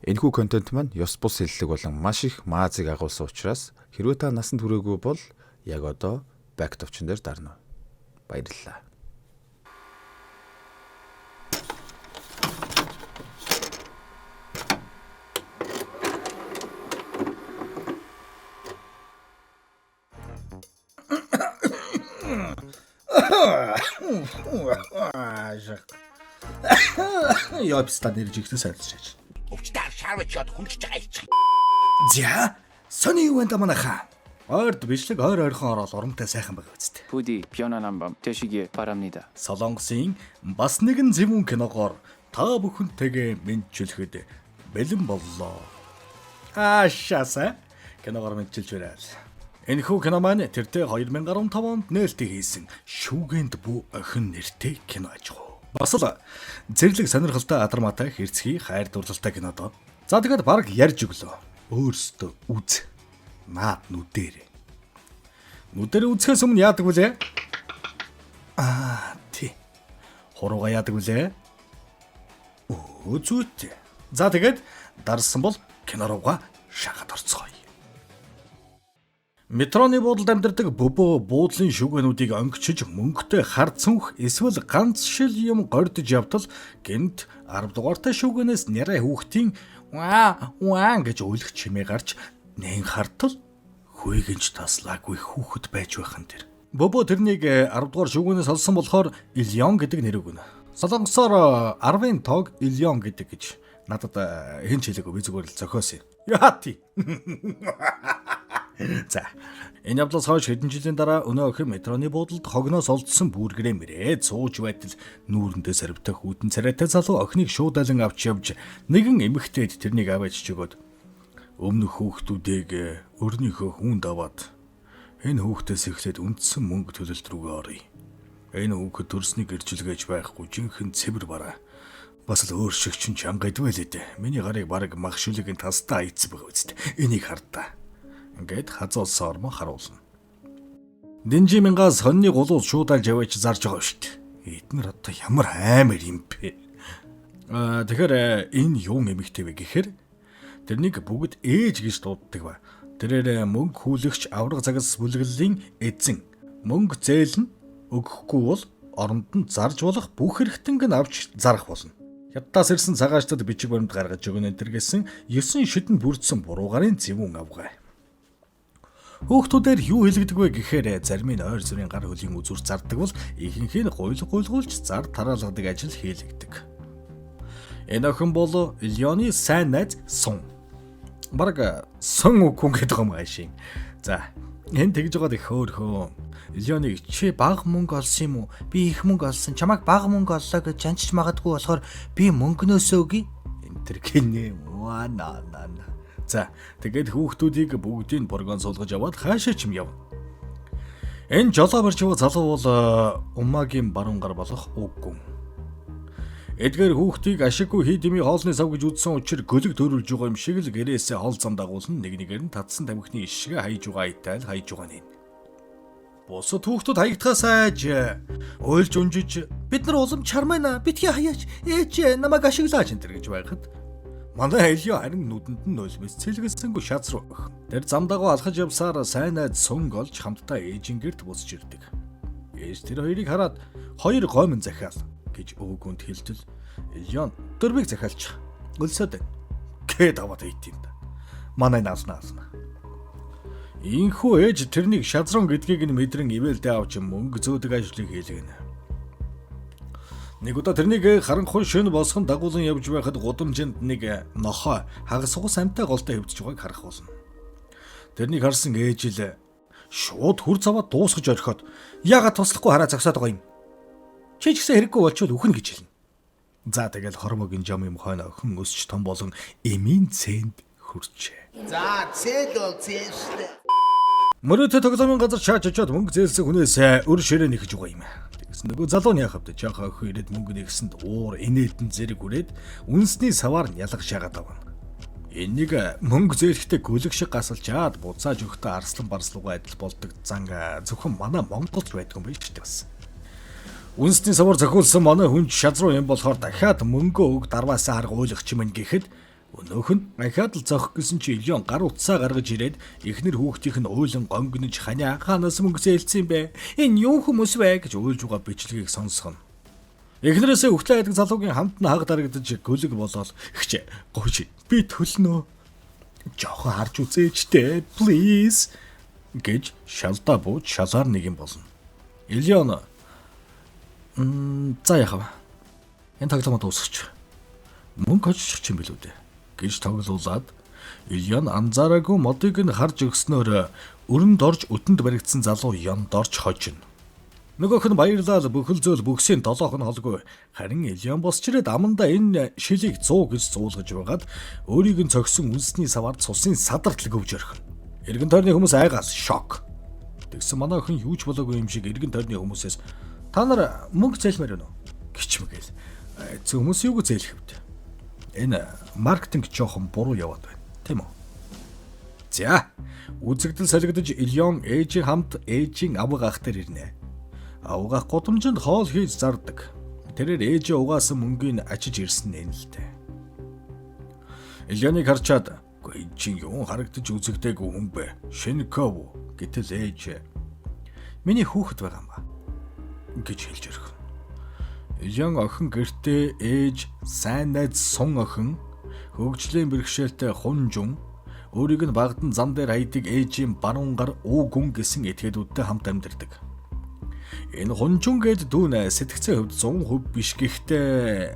Энэхүү контент маань ёс бус хэллэг болон маш их маазыг агуулсан учраас хэрвээ та насанд хүрээгүй бол яг одоо back товчон дээр дарна. Баярлалаа. Яа пистад нэрж ихтэй сайлж. Өвчтөр шаарч яд хүлж байгаа юм. За, сони юу энэ манайха? Ойрд бишлэг ойрхон ороод урамтай сайхан байгаа үст. 부디 편안한 밤 되시길 바랍니다. Солонгосын бас нэгэн зэвүүн киногоор та бүхэнтэйгээ мэдчилэхэд бэлэн боллоо. Аашаасаа киногоор мэдчилж байрал. Энэхүү кино маань тэртээ 2015 онд нээлттэй хийсэн Шүүгэнд бүү охин нэртэй кино аж гоо. Бас л зэрлэг сонирхолтой адармаатай хэрцгий хайр дурлалтай кино доо. За тэгээд баг ярьж өглөө. Өөрөөсөө үз. Наад нүдээр. Нүдээр үзэхээс өмнө яадаг вүлээ? Тий. Хурууга яадаг вүлээ? Зүйтэй. За тэгээд дарсан бол кино руугаа шахаад орцгоё. Метроны буудалд амьдардаг бөбөө буудлын шүүгэнүүдийг онгичиж мөнгөтэй хар цүнх эсвэл ганц шил юм гордож явтал гэнт 10 дугаартай шүүгэнээс нэрэ хүүхдийн ваа гэж уйлах чимээ гарч нэн хартал хүйгэнч таслаагүй хүүхэд байж байхан тэр. Бөбөө тэрнийг 10 дугаар шүүгэнээс олсон болохоор Ильон гэдэг нэр өгнө. Солонгосоор 10-ын тоог Ильон гэдэг гэж надад хэн ч хэлээгүй, би зүгээр л зохиосон. Яа тий. За, энэ явдлаас хойш хэдэн жилийн дараа өнөө охин метроны буудалд хогноос олдсон бүргэрээ мэрээд сууж байтал нүүрэндээ сарвтай хүйтэн царайтай залуу охиныг шуудалан авч явж нэгэн эмэгтэйд тэрнийг аваач өгөөд өмнөх хүүхдүүдийг өрнийхөө хүнд аваад энэ хүүхдээс эхлээд үндсэн мөнгө төлөлт рүүгээ оръё. Энэ хүүхэд төрснийг ирчилгээж байхгүй жинхэнэ цэвэр бараа. Бас л өөр шиг чинь чангайдвэ л дээ. Миний гарыг бараг мах шүлгийн тастаа ийцсэн байгаа үст. Энийг хардаа. Ингээд хазуулсан ормоо харуулна. Дэнжи мингаас хоньны гулуул шуудалж яваач зарж байгаа шүү дээ. Эднэр одоо ямар аймар юм бэ? Тэгэхээр энэ юу нэмэгтэй вэ гэхээр тэрнийг бүгд ээж гэж дууддаг ба. Тэрээр мөнгө хүлэгч авраг загас бүлэглэлийн эзэн мөнгө зээлн өгөхгүй бол оронд нь зарж болох бүх хэрэгтэнг нь авч зарах болно. Хятадаас ирсэн цагаачтад бичиг баримт гаргаж өгнө гэсэн 9 шидэн бүрдсэн буруу гарын зэвүүн авгай. Хүүхдүүдээр юу хэлэгдэг вэ гэхээр зарим нь ойр зүрийн гар хөлийн үзүүр зардаг бол ихэнх нь гуйлгуулж зар тараалгадаг ажил хийлэгдэг. Энэ охин бол Ильоны сайн найз Сун. Бараг Сун үгүй гэдэг юм аашийн. За, энэ тэгж байгаад их хөөрхөө. Ильоныг чи бага мөнгө олсон юм уу? Би их мөнгө олсон. Чамайг бага мөнгө оллоо гэж жанчиж магадгүй болохоор би мөнгнөөсөө өгье. Энэ тэр гинэ. За, тэгээд хүүхдүүдийг бүгдийг бурган суулгаж аваад хаашаа ч юм явна. Энэ жолоо барьж яваа залуу бол умаагийн баруун гар болох үггүй. Эдгээр хүүхдийг ашиггүй хийдэмий хоолны сав гэж үзсэн учраас гөлөг төрүүлж байгаа юм шиг л гэрээсээ хоол зам дагуулсан нэг нэгээр нь татсан тамхины ишгээ хайж байгаа итайл хайж байгаа нэ. Босод хүүхдүүд хаягдахаас айж уйлж унжиж бид нар улам чармайна битгий хаяач ээж намайг ашиглаач энэ гэж байхад манай Ильё харин нүдэнд нь нулимс цэлгэлсэнгүй шаз руу өгөх. Тэр замдаагаа алхаж явсаар сайн найз Сунг олж хамтдаа ээжин гэрт босч ирдэг. Ээж тэр хоёрыг хараад хоёр гомн захиал гэж өвгөнд хэлтэл Ильё дөрвийг захиалчих. Өлсөд гээд аваад ийт юм да. Манай наасна. Инхүү ээж тэрнийг шазрон гэдгийг нь мэдрэн ивэлдээ авч мөнгө зөөдөг ажлыг хийлгэнэ. Нэг удаа тэрнийг харанхуй шөнө босгон дагуулan явж байхад гудамжинд нэг нохой хагас ус амтай голтой хөвдөж байгааг харах болно. Тэрнийг харсан ээж л шууд хүр цаваад дуусгаж орхиод яагаад туслахгүй хараа зогсоод байгаа юм. Чи ч гэсэн хэрэггүй болчихвол үхэн гэж хэлнэ. За тэгэл хормогийн жам юм хойно охин өсч том болон эмийн цэнд хүрчээ. За, цээл бол цээштэй. Мөрөдө тоглоомын газар чааж очоод мөнгө зээлсэн хүнээс өр ширээ нэхэж байгаа юм. Тэгсэн нөгөө залуу нь яхавд жаахан охин ирээд мөнгө нэгсэнд уур инээдэн зэрэг үрээд үнсний саваар нялх шаагаад авна. Энийг мөнгө зээлэхдээ гөлөг шиг гасалчаад буцааж өгтөө арслан барслуугаа адил болдог зан зөвхөн манай Монголд байдаг юм биш үү бас. Үнсний саваар зохиулсан манай хүн шаз руу юм болохоор дахиад мөнгө өг дарваасаа харга ойлгох юм гэхэд Өнөөх нь ахаад л зохих гэсэн чи Ильон гар утсаа гаргаж ирээд эхнэр хүүхдийнх нь уйлан гонгнож ханиа хаанаас мөнгө зээлсэн бэ? Энэ юу хүмүүс вэ гэж уйлж байгаа бичлэгийг сонсгоно. Эхнэрээсээ өгтлээ байдаг залуугийн хамт нь хаг дарагдаж гөлөг болоод "Хчээ, гоош би төлнө. Жохоо харж үзээчтэй, please" гэж шалдаа бууж шалаар нэг юм болно. Ильон за яхав. Энэ тоглоомод дуусгач. Мөнгө олчих юм билүү дээ гэж тоглуулад Ильон анзаараагүй модыг нь харж өгснөөр өрөнд орж өдөнд баригдсан залуу Ёнд орж хожино. Нөгөөх нь баярлал бүхэл зүйл бүгсийн долоох нь холгүй. Харин Ильон босч ирээд аманда энэ шилийг 100 гэж зуулгаж байгаад өөрийг нь цогсон үнсний саваар цусын садартал гөвж орхино. Эргэн тойрны хүмүүс айгаас шок. Тэгсэн манай охин юу ч болоогүй юм шиг эргэн тойрны хүмүүсээс "Та нар мөнгө зээлмээр байна уу?" гिचмэгэл. Зөв хүмүүс юуг зээлэх вэ? Энэ маркетинг жоохон буруу яваад байна. Тийм үү? За, үзэгдэл солигдож Ильон ээжийн хамт ээжийн авга ах дээр ирнэ. Авга гудамжинд хоол хийж зардаг. Тэрээр ээжээ угаасан мөнгийг ачиж ирсэн нэ л дээ. Ильоныг харчаад "Гүй чи юу харагдаж үзэгдээгүй хүн бэ? Шинков" гэтэл ээж "Миний хүүхэд байгаа юм ба" гэж хэлж өргөн. Ильон охин гэртээ ээж сайн найз Сун охин хөгжлийн бэрхшээлтэй Хунжун өөрийг нь багдан зам дээр хайдаг ээжийн баруун гар Уугүн гэсэн этгээдүүдтэй хамт амьдардаг. Энэ Хунжун гээд дүүн сэтгцийн хувьд 100% биш гэхдээ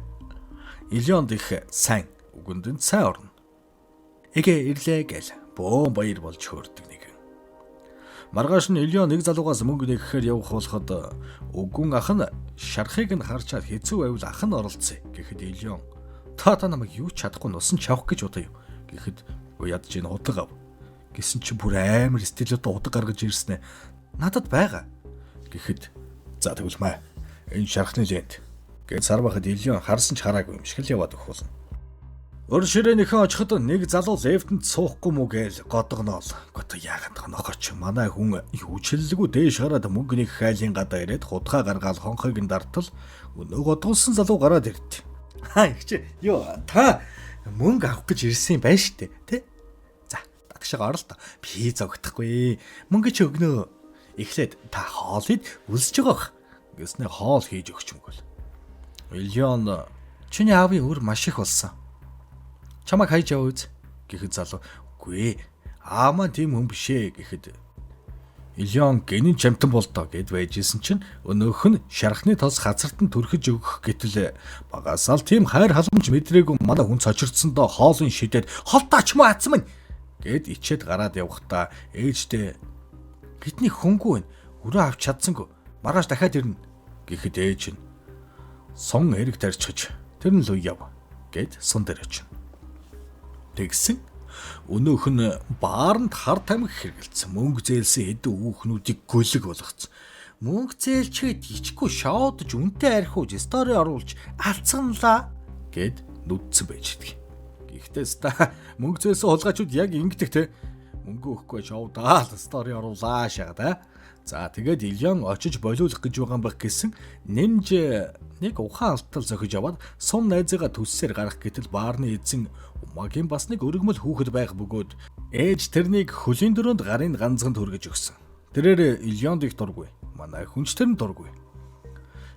Ильонд их сайн үгэнд нь сайн орно. Эгэ ирлээ гэл бөөн баяр болж хөөрдөг нэг. Маргааш нь Ильон нэг залуугаас мөнгө нэгэхээр явах болоход Уугүн ах нь шархыг нь харчаад хэцүү байвал ах нь оролцъё гэхэд Ильон та намайг юу ч чадахгүй нусан чавх гэж удаа юу гэхэд ядж ийн удаг ав гэсэн чи бүр амар стилүүд удаг гаргаж ирсэн ээ. Надад байгаа гэхэд за тэгвэл маа энэ шархны лент гэж сарвахад Ильон харсан ч хараагүй юм шиг л яваад өгөх болно. Өр ширээнийхэн очиход нэг залуу лефтэнд суухгүй мүү гээл годгоноол. Гото яагаад нохоч манай хүн юу ч хэллэггүй дээш гараад мөнгө нэг хайлын гадаа ирээд худгаа гаргаал хонхойг нь дартал өнөө годгонсон залуу гараад ирд. Их юу та мөнгө авах гэж ирсэн юм байна штэ тий? За дагшаа орол та би зогтохгүй мөнгө ч өгнө. Эхлээд та хоолыг үлсэж байгаа гэснээр хоол хийж өгч мөгөл. Ильон чиний аавын өр маш их болсон. Чамайг хайж яваа үз гэхэд залуу "Үгүй аа маань тийм хүн бишээ" гэхэд Ильон гинэн чамтан болдоо гэд байжсэн чинь өнөөх нь шархны тос хацарт нь төрхөж өгөх гэтэл багасаал тийм хайр халамж мэдрээгүй манай хүн цочирдсондоо хоолын шидэд "Холтооч маа атсан минь" гэд ичээд гараад явахдаа ээжтэй "Бидний хөнгүү байна. Өрөө авч чадсангүй. Маргааш дахиад ирнэ" гэхэд ээж нь "Сон эрэг тарьчихж тэр нь л яв" гэд сон дээр очив. Тэгсэн өнөөх нь бааранд хар тамхи хэргэлцсэн мөнгө зээлсэн хэдэн хүүхнүүдийг гөлөг болгоцсон. Мөнгө зээлчгээд ичгүй шоудж үнтэй архиуж стори оруулж алцганлаа гэд нүдсэн байж идэг. Гэхдээ ста мөнгө зээлсэн хулгайчууд яг ингэдэг те. Мөнгө өгөхгүй шоудаал стори оруулаа шагаа. За тэгээд Ильон очиж болиулах гэж байгаа юм байх гэсэн нэмж нэг ухаан алтал зохиж аваад сум найзыгаа төссөөр гарах гэтэл баарны эзэн Умагийн бас нэг өргөмөл хүүхэд байх бөгөөд ээж тэрнийг хөлийн дөрөнд гарын ганцхан төргөж өгсөн. Тэрээр Ильонд их дургүй. Манай хүнч тэр нь дургүй.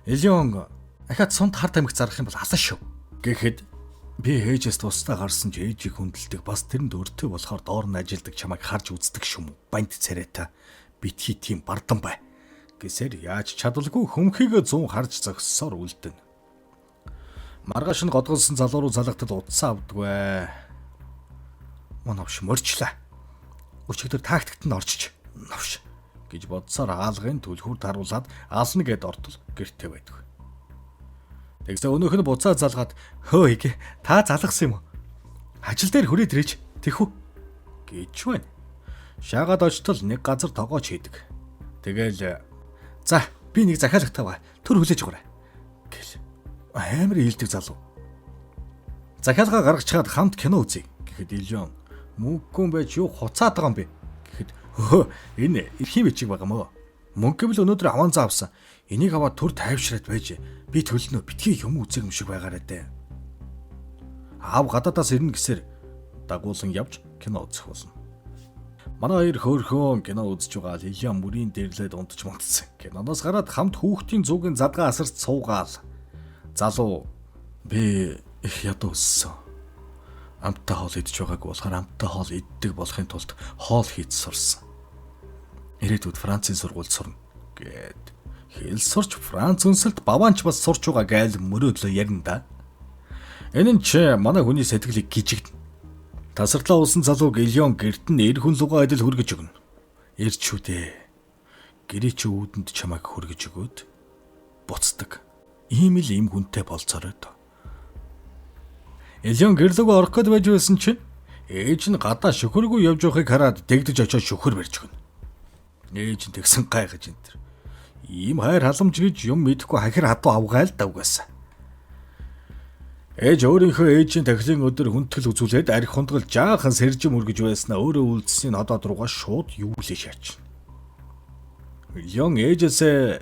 Ильон ахаад сумд хар тамхи зарах юм бол асаа шүү гэхэд би ээжээс тусдаа гарсан ч ээжийг хүндэлдэг бас тэрэнд өртөө болохоор доор нь ажилдаг чамайг харж үздэг шүм. Банд царайта битгий тийм бардан бай гэсээр яаж чадалгүй хөмхийг 100 харж зогссоор үлдэн. Маргааш нь годгонсон залуу руу залгатад удсан авдагвэ. Моновш морчлаа. Өчигдөр тактикт нь орчиж новш гэж бодсоор аалгын түлхүүр таруулаад аална гэд ортол гэртээ байдаг. Тэгсээ өнөөх нь буцаа залгаад "Хөө их та залгасан юм уу? Ажил дээр хүрээд ирээч тэхүү" гэж байна. Шаагаад очтол нэг газар тогооч хийдэг. Тэгэл "За би нэг захиалга таваа. Төр хүлээж өгөөрэй" гэл. Амар ийдэг залуу. Захиалга гаргачихад хамт кино үзье гэхэд Ильон "Мөнггүй байж юу хуцаад байгаа юм бэ" гэхэд "Хөө энэ эрхийн бичиг байгаа мó. Мөнгө гэвэл өнөөдөр аван заа авсан. Энийг аваад төр тайвшраад байж би төлнө. Битгий юм үзэг юм шиг байгаарэ дээ." аав гадаадаас ирнэ гэсээр дагуулan явж кино үзэх болно. Манай хоёр хөөрхөн кино үзэж байгаа л Ильян мөрийн дээрлээд унтж мунтсан. Киноноос гараад хамт хүүхдийн зүүгийн задгаа асарч суугаал. Залуу би их ядуу өссөн. Амттай хоол идэж байгааг болохоор амттай хоол иддэг болохын тулд хоол хийж сурсан. Ирээдүйд Францын сургуульд сурна гэд хэл сурч Франц үнсэлд баваанч бас сурч байгаа гайл мөрөөдлөө ярина да. Энэ нь ч манай хүний сэтгэлийг гжигдэн. Тасарлаа уусан залууг Ильон гэрт нь эр хүн лугаа адил хүргэж өгнө. Ирч шүү дээ. Гэрээ чи үүдэнд чамайг хүргэж өгөөд буцдаг. Ийм л им хүнтэй болцоорой доо. Ильон гэрлөг орох гээд байж байсан чинь ээж нь гадаа шөхөргүй явж байгааг хараад дэгдэж очиж шөхөр барьж өгнө. Ээж нь тэгсэн гайхаж энэ. Ийм хайр халамж гэж юм мэдэхгүй хахир хатуу авгаал давгасан. Ээж өөрийнхөө ээжийн тахилын өдөр хүндэтгэл үзүүлээд арх хундгал жаахан сэржим үргэж байснаа өөрөө үлдсэний надад руугаа шууд юулээ шаачна. Ильон ээжээсээ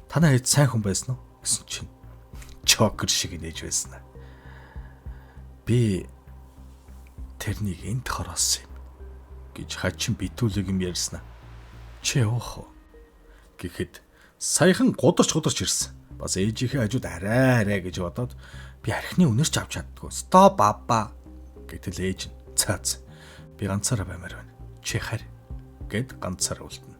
танаа ээж сайн хүн байсан уу гэсэн чинь чокер шиг нээж байсан. Би тэрнийг энд хороосон юм гэж хачин битүүлэг юм ярьснаа. Чи явах уу гэхэд саяхан гударч ирсэн. Бас ээжийнхээ хажууд арай гэж бодоод би архины үнэрч авч чаддгүй. Стоп баба гэтэл ээж нь цаац. Би ганцаараа баймаар байна. Чи харь гэд ганцаараа үлдэнэ.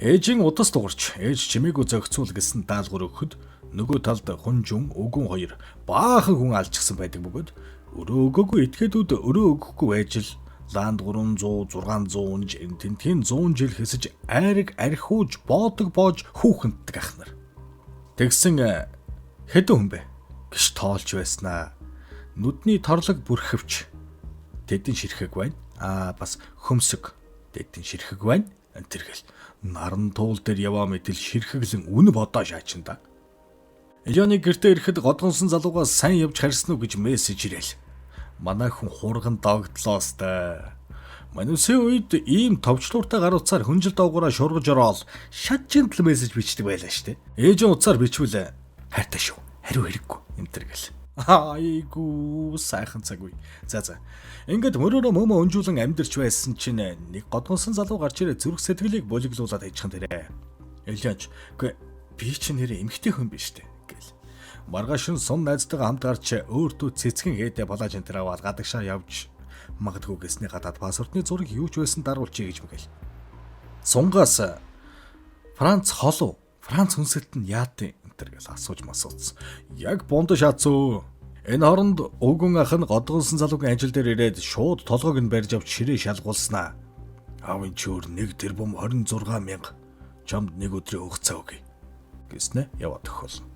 Ээжийн удас дуурч ээж чимээгүй зохицуул гэсэн даалгавар өгөхөд нөгөө талд хунжун өгөн хоёр баахан хүн алчсан байдаг бөгөөд өрөө өгөөгүй этгээдүүд өрөө өгөхгүй байж л ланд 300 600 тентийн 100 жил хэсэж айраг архиуж боодог боож хүүхэнтдэг ахнар. Тэгсэн хэдэн хүн бэ гэж тоолж байснаа. Нүдний торлог бүрхэвч тэдэн ширхэг байна. Бас хөмсөг тэдэн ширхэг байна. Тэргэл наран туул дээр яваа мэтэл ширхэглэн үн бодоо шаачинда. Ильоны гэртээ ирэхэд годгонсон залуугаас сайн явж харсан уу гэж мессеж ирээл. Манай хүн хурган догтлоо сте. Манайсын үед ийм товчлууртай гар утсаар хүнжил доогоороо шургаж ороод шат жинтл мессеж бичдэг байлаа штэ. Ээжийн утсаар бичвэл хайртай шүү. Хариу хэрэггүй юм тэргэл. Айгуу сайхан цаг үе. За. Ингээд мөрөөрөө мөмө өнжүүлэн амьдэрч байсан чинь нэг годгонсон залуу гарч ирээ зүрх сэтгэлийг болиглуулад хайчихсан тэрэ. Ильяч би чинь нэрээ эмхтэй хүн биш штэ. Маргааш нь сум найзтайгаа хамт гарч өөртөө цэцгэн хээдэ балааж энэ аваад гадагшаа явж магадгүй гэсний гадаад паспортны зураг юу ч байсан даруулчих гэж мэгэл. Сунгаас Франц холуу, Франц хүнсэлт нь яат энэ гэж асууж масууцсан. Яг бондо шаацөө. Энэ хооронд өвгөн ах нь годгонсон залуугийн ажил дээр ирээд шууд толгойг нь барьж авч ширээ шалгуулснаа. Аавын чөөр 1 тэрбум 26,000 чамд нэг өдрийн хугацаа өгье гэснэ яваад өгөх болно.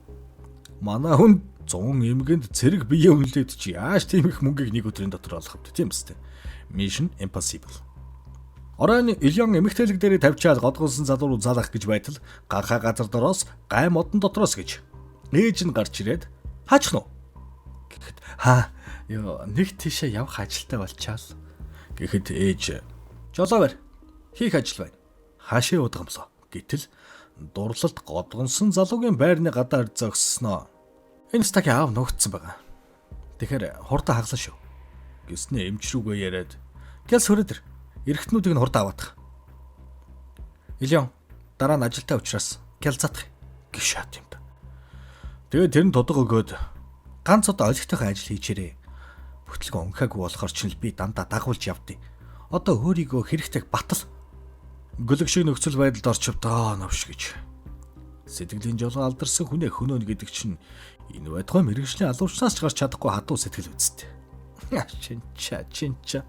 Манай хүн 100 эмгэнд цэрэг бие үнэлээд чи яаж тийм их мөнгийг нэг өдрийн дотор олох вэ тийм үстэй. Mission Impossible. Оройн Ильон эмэгтэйлэг дээр тавьчаад годгонсон залуу руу залах гэж байтал гархаа газар дороос гай модон дотроос гэж ээж нь гарч ирээд хаачих нь гэхэд нэг тийшээ явах ажилтай болчаал гэхэд ээж жолоо барь хийх ажил байна хаашаа удгамлаа гэтэл дурлалт годгонсон залуугийн байрны гадаар зогссноо. Энэ стаки аав нуугдсан байгаа. Тэгэхээр хурдан хаглаа шүү. Гэснээ эмчрүүгээ яриад гял сөрөдөр эргэтнүүдийг нь хурдан аваадах. Ильон дараа нь ажилтаа учраас гял затах гэж шат юм да. Тэгээд тэр нь тодог өгөөд ганц удаа олигтойхон ажил хийчээрээ. Бүтлгөө унхаагүй болохоор ч би дандаа дагуулж явдیں۔ Одоо өөрийгөө хэрэгтэйг батал гөлөг шиг нөхцөл байдалд орчвдоо навш гэж. Сэтгэлийн жолоо алдарсан хүнээ хөнөөнө гэдэг чинь энэ байтугай мэрэгжлийн алуурчнаас ч гарч чадахгүй хатуу сэтгэл үсттэй. Чинча.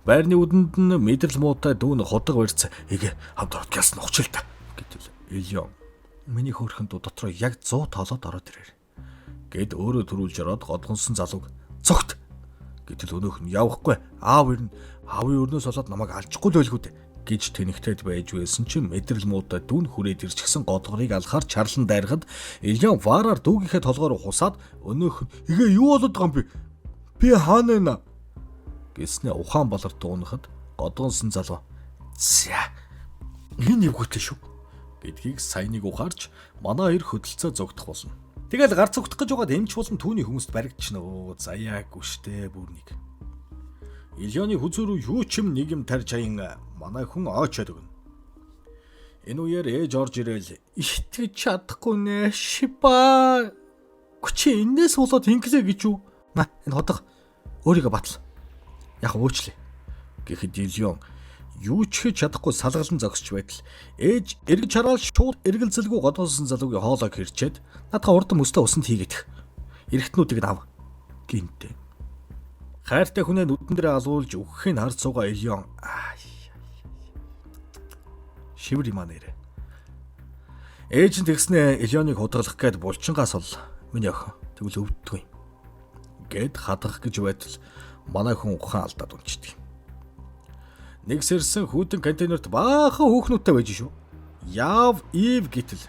Байрны үдэнд нь мэдрэл муутай дүүн худаг барьц эгэ хамт ордгаас нь ухчил та гэтэл Ильон миний хөөрхөн дуу дотроо яг 100 тоолоод ороод ирээр. Гэд өөрөө төрүүлж ороод годгонсон залууг цогт гэтэл өнөөх нь явахгүй аав ирнэ аавын өрнөөс болоод намайг алчихгүй л байлгүй дээ гэж тэнэгтэйд байж байсан чинь мэдрэл муутай дүүн хүрээд ирчихсэн годгорыг алхаар чарлан дайрахад Ильон вараар дүүгийнхээ толгой руу хусаад өнөөх нь "Игээ юу болоод байгаа юм бэ? Би хаана вэ?" гэснээ ухаан болор дуунахад годгонсон залуу "За энэ нэвгүйтэй шүү" гэдгийг саяныг ухаарч манай хоёр хөдөлцөө зогдох болно. Тэгэл гар цогтох гэж байгаад эмч болон түүний хүмүүст баригдчихнө. Заяагүй штэ бүр нэг. Ильоны хүзүүрүү юу ч нэг юм тарж хаян манай хүн оочоод өгнө. Энэ үеэр ээж орж ирээл итгэж чадахгүй нэ шипа. Хүчи энэс болоод инглээ гэж юу? На энэ хотго өөрийгөө батал. Яг уучлаа. Гэхэд Ильон юу ч хийж чадахгүй салгалан зогсож байтал ээж эргэж хараад шууд эргэлзэлгүй годоосон залуугийн хоолойг хэрчээд надад урд мөстө усанд хийгээд эргэтнүүдийг ав гинтээ. Хайртай хүнээ нүдэн дээр алуулж өгөхийг харж суугаа Ильон шивэр юм нэрэ. Ээж нь тэгснэ Ильоныг худгалах гээд булчингаас бол миний охин тэгвэл өвддгүй гэд хадгах гэж байтал манай хүн ухаан алдаад унчдаг. Нэг сэрсэн хүүтэн контейнерт баахан хүүхнүүдтэй байж шүү. Яв ив гítэл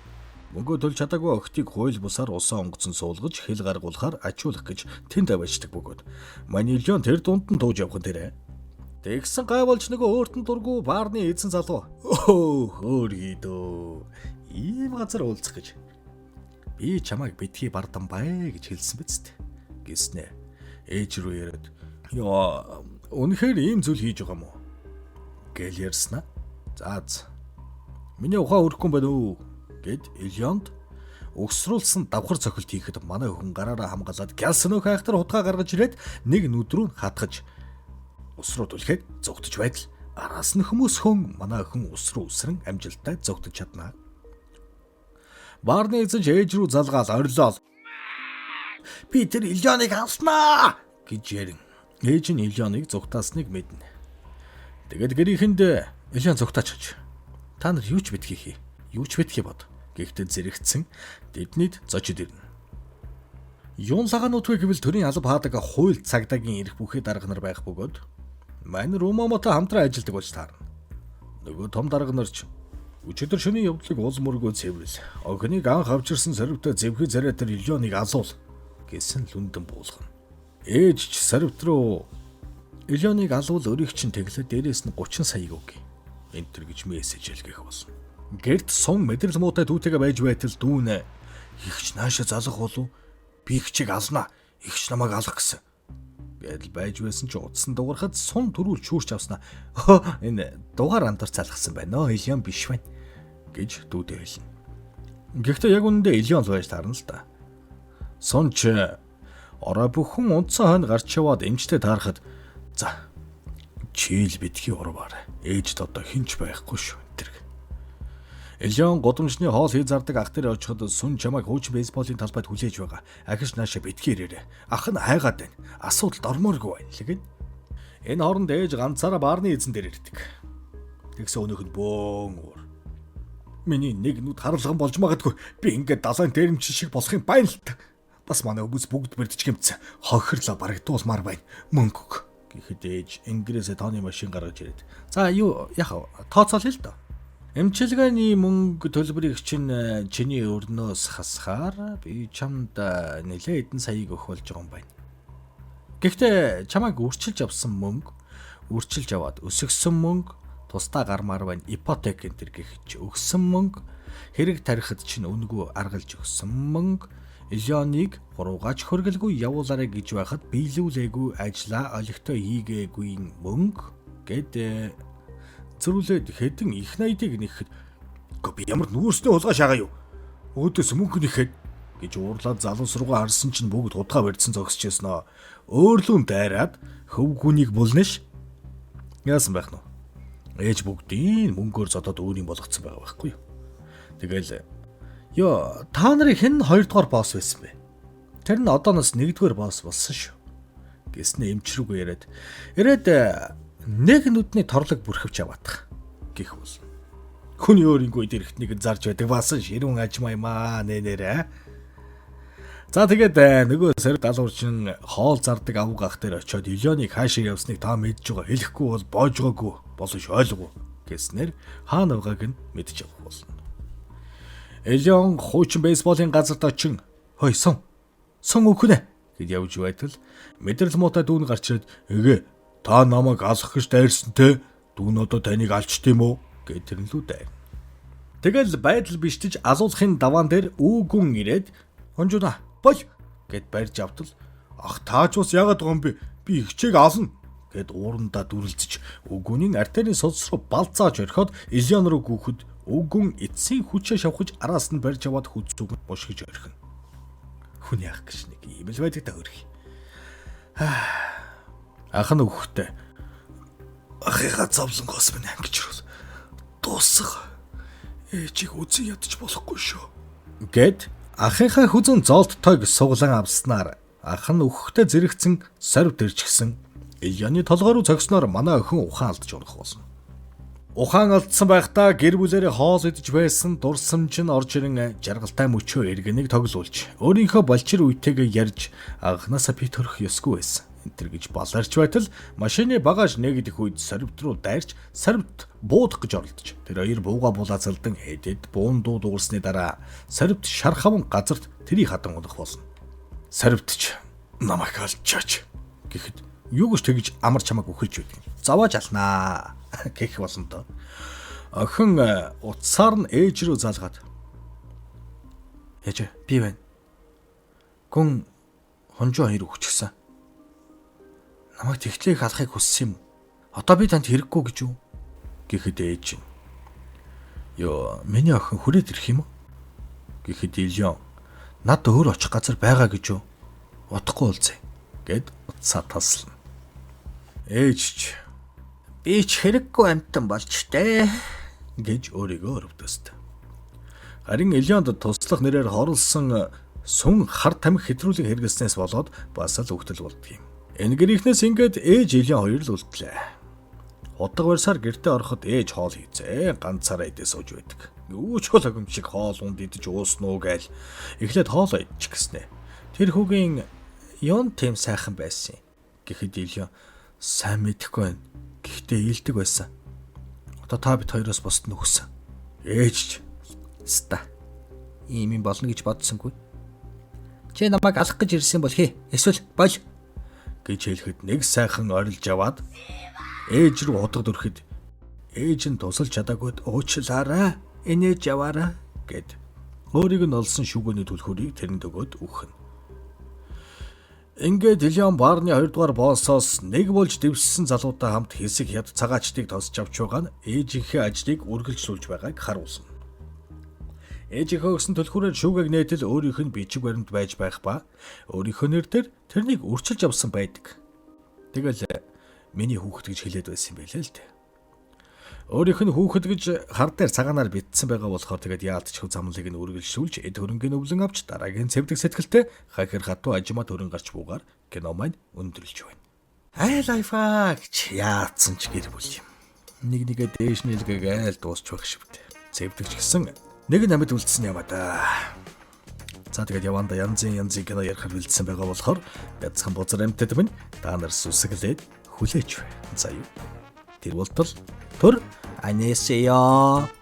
мөнгө төлж чадаагүй охтыг хууль бусаар усаа онгоцон суулгаж хэл гаргуулахаар ачуулах гэж тэнд аваачдаг бөгөөд манай Ильон тэр дунд нь тууж явах нэрэ. Тэгсэн гай болж нөгөө өөртөн дургу баарны эзэн залуу. Өөр хийдөө. Ийм газар уулзах гэж. Би чамайг битгий бардам бай гэж хэлсэн биз дээ. Гэснэ. Ээж рүү яриад ёо үнэхээр ийм зүйл хийж байгаа юм уу? Гэл ярьснаа. За. Миний ухаан өрөхгүй байна уу? Гэд Ильонд өгсрүүлсэн давхар цохилт хийхэд манай хүн гараараа хамгаалаад гялснөө хайхтар хутгаа гаргаж ирээд нэг нүд рүү хатгаж ус руу түлхээд зогтож байтал араас нь хүмүүс хүн манай хүн ус руу үсрэн амжилттай зогтож чадна. Баарны эзэн ээж рүү залгаал орилол. Би тэр Ильоныг авснаа гэж ярин. Ээж нь Ильоныг зогтаасныг мэднэ. Тэгэд гэрийнхэнд Ильон зогтаач гэж. Та нар юу ч битгий хий. Юу ч битгий бод. Гэхдээ зэрэгцсэн дэднийд зочид ирнэ. Юун лагаанууд вэ гэвэл төрийн алба хаадаг хууль цагдаагийн эрх бүхий дарга нар байх бөгөөд мань Румаматай хамтран ажилладаг болж таарна. Нөгөө том дарга нарч өчигдөр шөнийн явдлыг уул мөргөө цэвэрл. Охиныг анх авчирсан сорвтой зэвхий царай тэр Ильоныг азуул гэсэн лүндэн буулгана. Ээж ч сорвт руу Ильоныг алуул өрийг чинь тэглээ дээрээс нь 30 саяг өг. Энтэр гэж мессеж хэлгэх болсон. Гэрт сум мэдрэл муутай дүүтэйгээ байж байтал дүүнэ. Ихч наашаа залах болов. Би ихчийг алнаа. Ихч намайг алах гэсэн. Гэдэл байж байсан ч утсан дуурахад сум төрүүл шүүрч авснаа. Энэ дугаар антар залгасан байна. Ильон биш байна гэж дүүтэй хэлнэ. Гэхдээ яг үнэндээ Ильон л байж таарна л да. Сонч орой бүхэн унтсан хойно гарч яваад эмчтэй таарахад за чийл битгий урваар ээжд одоо хинч байхгүй шүү тэрг. Ильон годомжны хоол хий зардаг ах дээр очиход сүн чамайг хуучин бейсболын талбайд хүлээж байгаа. Ахиж наашаа битгий ирээрээ. Ах нь хайгаад байна. Асуудалд ормооргүй байна л гэн. Энэ хооронд ээж ганцаараа баарны эзэн дээр ирдэг. Тэгсэн өнөөх нь бөөн уур. Миний нэг нүд харалган болж магадгүй. Би ингээд далайн дээрэмч шиг болох юм байна л та. Бас манай хүмүүс бүгд бэрдэж гэмцсэн. Хохирлоо барагдуулмаар байна. Мөнгө гэхэд ээж Ингирээсээ тооны машин гаргаж ирээд. За юу яхав тооцоол хэл доо. Эмчилгээний мөнгө төлбөрийг чинь чиний өрнөөс хасахаар би чамд нэлээд хэдэн саяыг өгөх болж байгаа юм байна. Гэхдээ чамайг үрчилж авсан мөнгө, үрчилж аваад өсгсөн мөнгө, тусдаа гармаар байна ипотек энэ төр гэх чи өгсөн мөнгө, хэрэг тарихад чинь үнэгүй аргалж өгсөн мөнгө, Ильоныг хуруугач хөргөлгүй явуулаарай гэж байхад биелүүлээгүй ажлаа олигтой хийгээгүй мөнгө гэд зөрүүлээд хэдэн их найдыг нэхэд би ямар нүүрсний хулгай шагаа юу өөдөөс мөнгө нэхэд гэж уурлаад залуус руугаа харсан чинь бүгд худгаа барьсан зогсчихсэн нөө өөрлөн дайраад хөвгүүнийг бүлнэш яасан байх нь ээж бүгдийн мөнгөөр зодоод өөрийн болгоцсон байгаа байхгүй юу. Тэгэл ёо та нарын хэн хоёрдугаар босс байсан бэ? Тэр нь одооноос нэгдүгээр босс болсон шүү. Гэснэ эмчрүүгээ яриад нэг нүдний торлог бүрхэвч яваадах гэх болно. Хүний өөрийнхөө дэрхтнийг зарж байдаг баасан ширүүн ажмаймаа нэрэ. За тэгээд нөгөө сэрэг галуурчин хоол зардаг авг ах дээр очиод Ильоныг хаашаа явсныг та мэдж байгаа. Хэлэхгүй бол боожгоогүй болоош ойлгоо гэснээр хаана байгааг нь мэдж авах болно. Ильон хуучин бейсболын газарт очин хой сон өгнө гэд явж байтал мэдрэл муутай дүүн гарч ирээд эгэ та намайг алах гэж дайрсан те дүүн одоо таныг алчт юм уу гэд тэрнлүү дайр. Тэгэл байдал биштэж алуулахын даваан дээр үүгүн ирээд Хонжуна бол гэд барьж автал ах таач бас яагаад байгаа юм бэ? Би ихчээг ална гэд уурандаа дүрлцэж өггүний артерийн судас руу балцааж орхиод Ильян руу гүйхэд өггүн эцсийн хүчээ шавхаж араас нь барьж аваад хүзүүг нь бушгиж орхино. Хүн яах гэж нэг юм л байдаг та хөрхи. Ах нь өгөхтэй. Ахыгаа зовлонгоос минь ангижрал. Дуусах. Ээжийг үзэн ядаж болохгүй шүү. Гэд ахыгаа хүзэн золттойг суглан авснаар ах нь өгөхтэй зэрэгцэн сорив дэрчгсэн. Ильяны толгой руу зогсноор манай охин ухаан алдж унах болсон. Ухаан алдсан байхдаа гэр бүлэрээ хоол идэж байсан дурсамж нь орж ирэн жаргалтай мөчөө эргэнийг тоглуулж өөрийнхөө болчир үйтэйгээ ярьж анханасаа би төрөх ёсгүй байсан. Энтэр гэж баларч байтал машины багаж нэгдэх үед сорвт руу дайрч сорвт буудах гэж оролдож тэр хоёр бууга булаацалдан хэдэд буун дуу дуурсны дараа сорвт шархаван газарт тэрийг хадан унах болно. Сорвт ч намайг алчаач гэхэд юу гэж тэгж амар чамайг үхэлж байдаг. Завааж алнаа гэх болсон доо. Охин утсаар нь ээж рүү залгаад. Ээж би байна. Гүн хонжоо хоёр өгчихсэн. Намайг тэгтлээх алахыг хүссэн юм. Одоо би танд хэрэггүй гэж юу? Гэхэд ээж нь. Йоо, миний охин хүрээд ирэх юм уу? Гэхэд Ильян над өөр очих газар байгаа гэж юу? Утахгүй уулзъя гэд утсаа таслана. Ээж ч би ч хэрэггүй амтан болж тээ гэж өөрийгөө өрөвдөстэй. Харин Ильянд туслах нэрээр хорлсон сүн хар тамхи хэтрүүлэг хэрэглэснээс болоод бас л өвтөл болдго юм. Энэ гэрийнхнээс ингээд ээж Ильян хоёр л үлдлээ. Удаг барьсаар гэртээ ороход ээж хоол хийцээ ганцаараа идээ сууж байдаг. Юу ч хол агимшиг хоол унд идэж ууснуу гээл эхлээд хоолоо идчих гэснэ. Тэр хүүгийн юун тийм сайхан байсан юм. Гэхэд Ильян сайн мэдэхгүй байна. Гэхдээ ийдэг байсан. Одоо та бид хоёроос босд нь өгсөн. Ээж ч ста. Ийм юм болно гэж бодсонгүй. Чи намайг алах гэж ирсэн бол хээ. Эсвэл бол гэж хэлэхэд нэг сайхан орилж аваад ээж рүү хутгад өрөхөд ээж нь тусалж чадаагүй уучлаарай. Энэж яваарай гэд өөрийг нь олсон шүгэний түлхүүрийг тэрэнд өгөөд үхнэ. Ингээд Ильян баарны 2 дугаар боссоос нэг болж дэвшсэн залуутай хамт хэсэг хяд цагаачдыг тосч авч байгаа нь ээжийнхээ ажлыг үргэлжлүүлж байгааг харуулсан. Ээжийнхээ өгсөн түлхүүрээр шүүгийг нээтэл өөрийнх нь бичиг баримт байж байх ба өөрийнхөө нэрээр тэрнийг үрчилж авсан байдаг. Тэгэл миний хүүхэд гэж хэлээд байсан юм байлээ л дээ. Өөрийнх нь хүүхэд гэж хар дээр цагаанаар битсэн байгаа болохоор тэгээд яалтчгүй замлыг нь үргэлжлүүлж эд хөрөнгөний өвлөн авч дараагийн цэвдэг сэтгэлтэй хахир хатуу ажимаа төрөн гарч буугаар кино маань өндөрлж байна. Ай лайфаа гэж яатсан ч гэр бүл юм. Нэг нэгэ дээш нэлгээгээл дуусч байх шивтэй. Цэвдэгч гисэн нэг намд үлдсэн юм да. За тэгээд яванда янзын кино ярихад бэлдсэн байгаа болохоор бяцхан бузар амтд минь та нар сүсгэлээд хүлээж байна. За юу. Тэр болтол төр 안녕하세요.